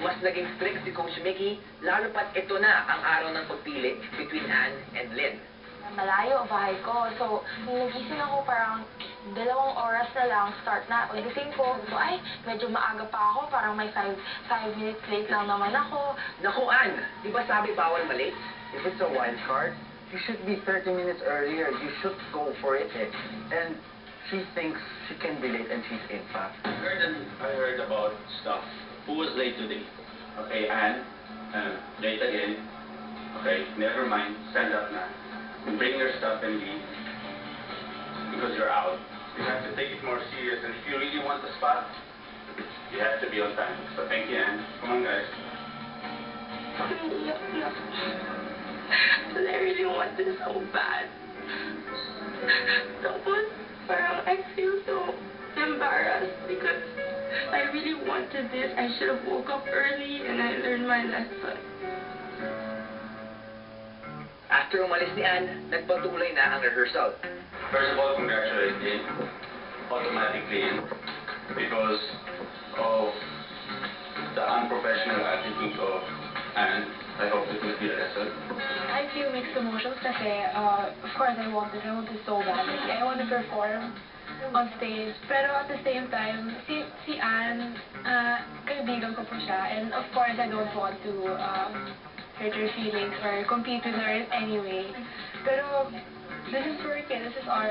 mas naging strict si Coach Mickey, lalo pat ito na ang araw ng pagpili between Ann and Lynn. Malayo ang bahay ko. So, nung nagising ako parang 2 oras na lang, start na. Pagdating ko, so, ay, medyo maaga pa ako. Parang may 5 minutes late lang naman ako. Naku, Ann, di ba sabi bawal malate? If it's a wild card, you should be 30 minutes earlier. You should go for it. And she thinks she can be late and she's in fact. I heard about stuff. Who was late today? Okay, Anne. Late again. Okay, never mind. Stand up na. Bring your stuff and leave. Because you're out. You have to take it more serious. And if you really want the spot, you have to be on time. So thank you, Anne. Come on, guys. But I really want this so bad. Tapos, parang I feel so embarrassed because I really wanted this. I should have woke up early and I learned my lesson. After umalis ni Ann, nagpatuloy na ang rehearsal. First of all, congratulate him automatically because of the unprofessional attitude of Anne. I hope it will be a lesson. I feel mixed emotions kasi, of course, I want this so badly. I want to perform on stage. Pero at the same time, si Anne, kaibigan ko po siya. And of course, I don't want to hurt her feelings or compete with her in any way. Pero this is work eh. This is our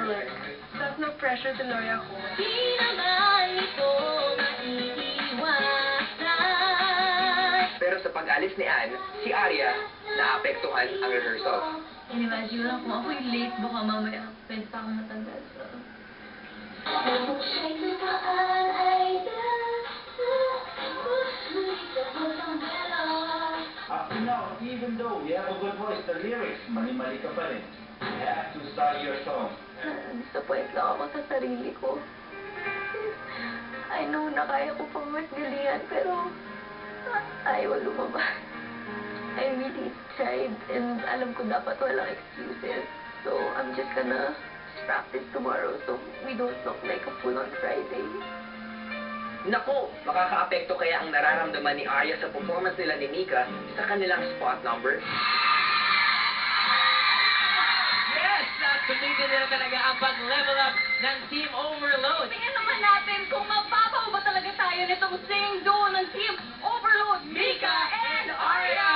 work. Tapos no pressure tuloy ako. Di naman ito maiiwasan. Pero sa pag-alis ni Ann, si Arya, naapektuhan ang rehearsal. Inimagine lang kung ako'y late, baka mamaya pwede pa akong matanda. Up to now, even though you have a good voice, the lyrics, mali-mali ka pa rin. You have to study your song. Disappoint lang ako sa sarili ko. I know na kaya ko pang mas galingan, pero ayaw lumabas. I really tried, and alam ko dapat walang excuses. So, I'm just gonna practice tomorrow so we don't look like a fool on Friday. Naku, makakaapekto kaya ang nararamdaman ni Arya sa performance nila ni Mika sa kanilang spot number? Yes! Sumitin nila talaga ang pag-level up ng Team Overload. Tingnan naman natin kung mapapaw ba talaga tayo nitong sing duo ng Team Overload, Mika and Arya!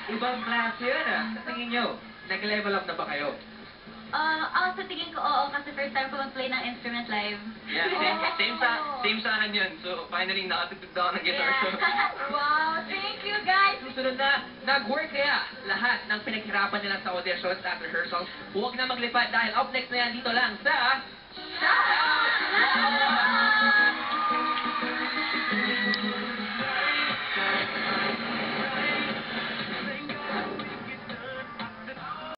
Ibang klase yun ah. Sa tingin nyo, nag-level up na ba kayo? Sa tingin ko, oo, kasi first time ko mag-play ng instrument live. Yeah, same sa akin yun. So, finally, nakatugtog na ako ng guitar. Wow, thank you guys! Susunod na, nag-work kaya lahat ng pinaghirapan nila sa auditions at rehearsals. Huwag na maglipat dahil up next na yan dito lang sa... Shout out!